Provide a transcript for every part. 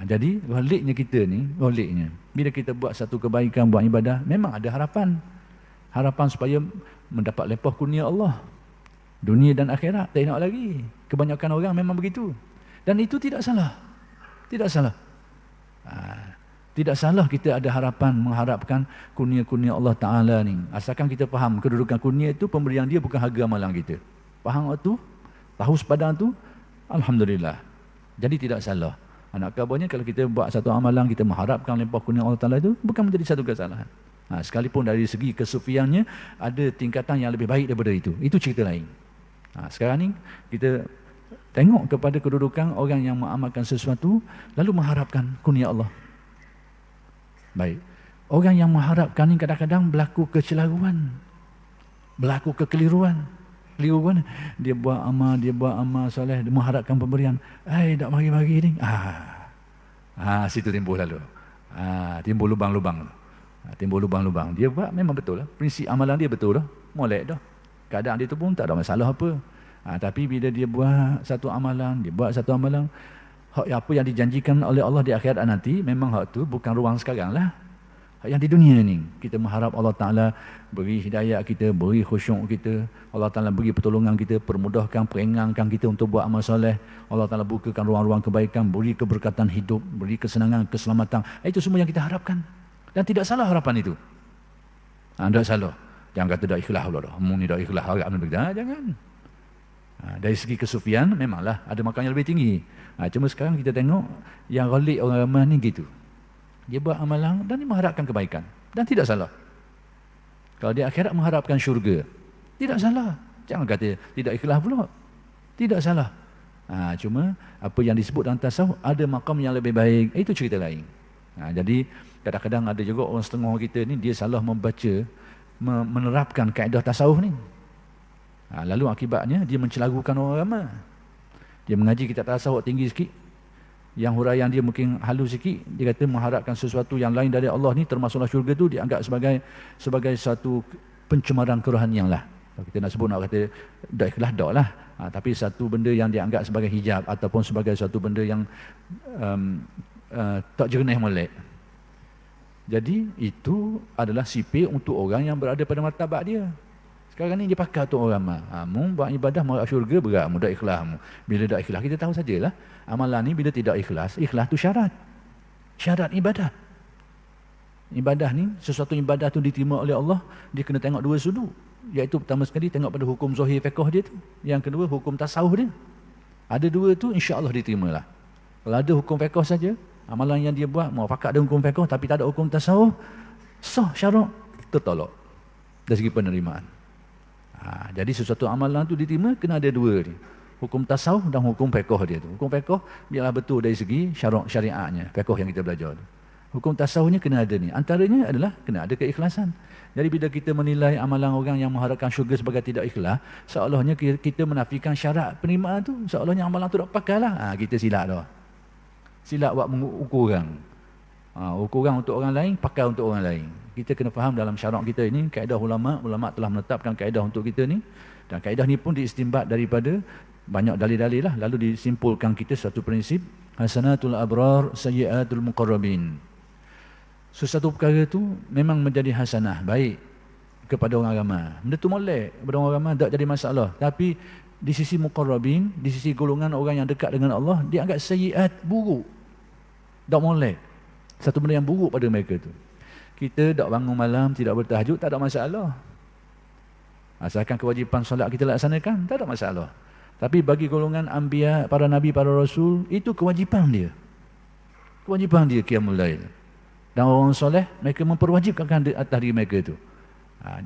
Jadi goliknya, bila kita buat satu kebaikan, buat ibadah, memang ada harapan. Harapan supaya mendapat lepas kurnia Allah. Dunia dan akhirat, tak nak lagi. Kebanyakan orang memang begitu. Dan itu tidak salah. Tidak salah. Tidak salah kita ada harapan, mengharapkan kurnia-kurnia Allah Ta'ala ni. Asalkan kita faham kedudukan kurnia itu, pemberian dia bukan harga amalan kita. Faham waktu? Tahu sepadan tu? Alhamdulillah. Jadi tidak salah. Anak kabarnya kalau kita buat satu amalan, kita mengharapkan limpah kurnia Allah Ta'ala itu, bukan menjadi satu kesalahan. Sekalipun dari segi kesufiannya, ada tingkatan yang lebih baik daripada itu. Itu cerita lain. Sekarang ni, kita tengok kepada kedudukan orang yang mengamalkan sesuatu, lalu mengharapkan kurnia Allah. Baik. Orang yang mengharapkan ni kadang-kadang berlaku kecelaruan, berlaku kekeliruan. Dia buat amal soleh, dia mengharapkan pemberian. Tak mari-mari ni. Situ timbul lalu. Timbul lubang-lubang. Timbul lubang-lubang. Dia buat memang betul lah. Prinsip amalan dia betul lah. Molek dah. Keadaan dia tu pun tak ada masalah apa. Tapi bila dia buat satu amalan, hak apa yang dijanjikan oleh Allah di akhirat nanti, memang hak tu bukan ruang sekarang lah. Yang di dunia ni, kita mengharap Allah Ta'ala beri hidayah kita, beri khusyuk kita, Allah Ta'ala beri pertolongan kita, permudahkan, perengangkan kita untuk buat amal soleh, Allah Ta'ala bukakan ruang-ruang kebaikan, beri keberkatan hidup, beri kesenangan, keselamatan. Itu semua yang kita harapkan. Dan tidak salah harapan itu. Tidak salah. Jangan kata dah ikhlas Allah dah. Ni dah ikhlas harap. Jangan. Dari segi kesufian, memanglah ada makam yang lebih tinggi. Cuma sekarang kita tengok, yang ghalib orang ramai ni gitu. Dia buat amalan dan dia mengharapkan kebaikan. Dan tidak salah. Kalau dia akhirat mengharapkan syurga, tidak salah. Jangan kata tidak ikhlas pula. Tidak salah. Cuma apa yang disebut dalam tasawuf, ada makam yang lebih baik. Itu cerita lain. Jadi kadang-kadang ada juga orang setengah kita ni, dia salah membaca, menerapkan kaedah tasawuf ni. Lalu akibatnya dia mencelarukan orang ramai. Dia mengaji kitab tasawuf tinggi sikit, yang huraian dia mungkin halus sikit, dia kata mengharapkan sesuatu yang lain dari Allah ni, termasuklah syurga tu, dianggap sebagai satu pencemaran kerohanian lah. Kalau kita nak sebut, nak kata dak ikhlas, dak lah. Tapi satu benda yang dianggap sebagai hijab, ataupun sebagai satu benda yang tak jernih molek. Jadi itu adalah sipir untuk orang yang berada pada martabat dia. Sekarang ni dia pakai untuk orang ramai. Mu buat ibadah mau syurga berat, mu dak ikhlas mu. Bila dak ikhlas, kita tahu sajalah, amalan ni bila tidak ikhlas, ikhlas tu syarat. Syarat ibadah. Ibadah ni, sesuatu ibadah tu diterima oleh Allah, dia kena tengok dua sudut. Iaitu pertama sekali tengok pada hukum zahir fiqh dia tu. Yang kedua hukum tasawuf dia. Ada dua tu, insya-Allah diterimalah. Kalau ada hukum fiqh saja, amalan yang dia buat muafakat dengan hukum fiqh tapi tak ada hukum tasawuf, sah syarak, tertolak dari segi penerimaan. Jadi sesuatu amalan tu diterima, kena ada dua ni. Hukum tasawuf dan hukum fiqh dia tu. Hukum fiqh biarlah betul dari segi syarak syariatnya, fiqh yang kita belajar tu. Hukum tasawufnya kena ada ni. Antaranya adalah kena ada keikhlasan. Jadi bila kita menilai amalan orang yang mengharapkan syurga sebagai tidak ikhlas, seolahnya kita menafikan syarat penerimaan tu. Seolahnya amalan tu tak pakai lah. Kita silap dah. Silap buat mengukur orang. Ukuran untuk orang lain, pakai untuk orang lain. Kita kena faham dalam syarak kita ini, kaedah ulama telah menetapkan kaedah untuk kita ni, dan kaedah ni pun diistinbat daripada banyak dalil-dalil lah. Lalu disimpulkan kita satu prinsip, hasanatul abrar sayyiatul muqarrabin. Sesuatu perkara tu memang menjadi hasanah, baik kepada orang ramai. Benda tu molek kepada orang ramai, tak jadi masalah. Tapi di sisi muqarrabin, di sisi golongan orang yang dekat dengan Allah, dia anggap sayyiat, buruk, tak molek. Satu benda yang buruk pada mereka tu. Kita tak bangun malam, tidak bertahajud, tak ada masalah. Asalkan kewajipan solat kita laksanakan, tak ada masalah. Tapi bagi golongan anbiya, para nabi, para rasul, itu kewajipan dia. Kewajipan dia qiyamul lail. Dan orang soleh, mereka memperwajibkan atas diri mereka itu.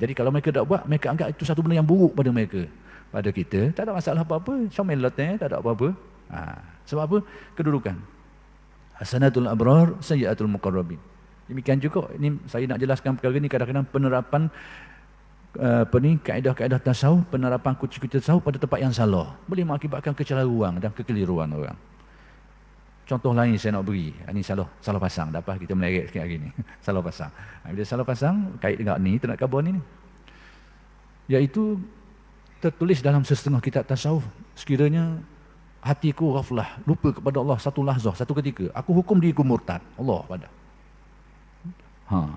Jadi kalau mereka tak buat, mereka anggap itu satu benda yang buruk pada mereka. Pada kita, tak ada masalah apa-apa. Syamil tak ada apa-apa. Sebab apa? Kedudukan. Hasanatul abrar sayyiatul muqarrabin. Demikian juga, ini saya nak jelaskan perkara ni, kadang-kadang penerapan kaedah-kaedah tasawuf, penerapan kunci-kunci tasawuf pada tempat yang salah boleh mengakibatkan kecelaruan dan kekeliruan orang. Contoh lain saya nak beri, ini salah pasang, dah apa kita meleret sikit hari ni. Salah pasang. Bila salah pasang kait dengan ni, nak khabar ni, iaitu tertulis dalam setengah kitab tasawuf, sekiranya hatiku ghaflah, lupa kepada Allah satu lahzah, satu ketika, aku hukum diriku murtad. Allah pada.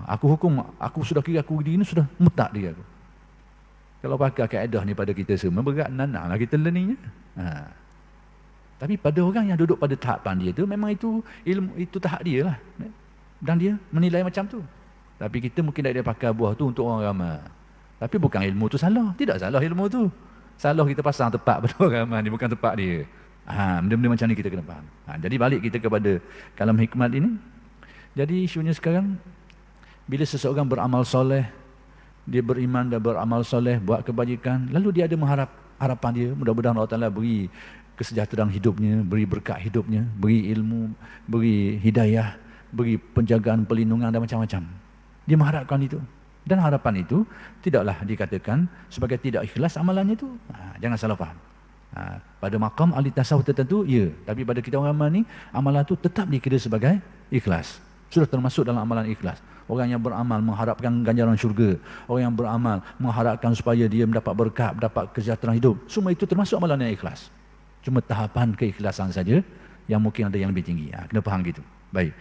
Aku hukum, aku sudah kira aku diri ini sudah murtad dia aku. Kalau pakai kaedah ni pada kita semua, berat nanaklah kita learningnya. Tapi pada orang yang duduk pada tahapan dia tu, memang itu ilmu, itu tahap dia lah. Dan dia menilai macam tu. Tapi kita mungkin tak ada pakai buah tu untuk orang ramai. Tapi bukan ilmu tu salah. Tidak salah ilmu tu. Salah kita pasang tepat pada orang ramai ni, bukan tepat dia. Benda-benda macam ni kita kena faham. Jadi balik kita kepada kalam hikmat ini. Jadi isunya sekarang, bila seseorang beramal soleh, dia beriman dan beramal soleh, buat kebajikan, lalu dia ada harapan dia, mudah-mudahan Allah Ta'ala beri kesejahteraan hidupnya, beri berkat hidupnya, beri ilmu, beri hidayah, beri penjagaan, perlindungan dan macam-macam. Dia mengharapkan itu. Dan harapan itu tidaklah dikatakan sebagai tidak ikhlas amalannya itu. Jangan salah faham. Pada makam ahli tasawuf tertentu, ya. Tapi pada kita orang ramai ni, amalan itu tetap dikira sebagai ikhlas. Sudah termasuk dalam amalan ikhlas. Orang yang beramal mengharapkan ganjaran syurga. Orang yang beramal mengharapkan supaya dia mendapat berkat, mendapat kesejahteraan hidup. Semua itu termasuk amalan yang ikhlas. Cuma tahapan keikhlasan saja yang mungkin ada yang lebih tinggi. Kena faham gitu. Baik.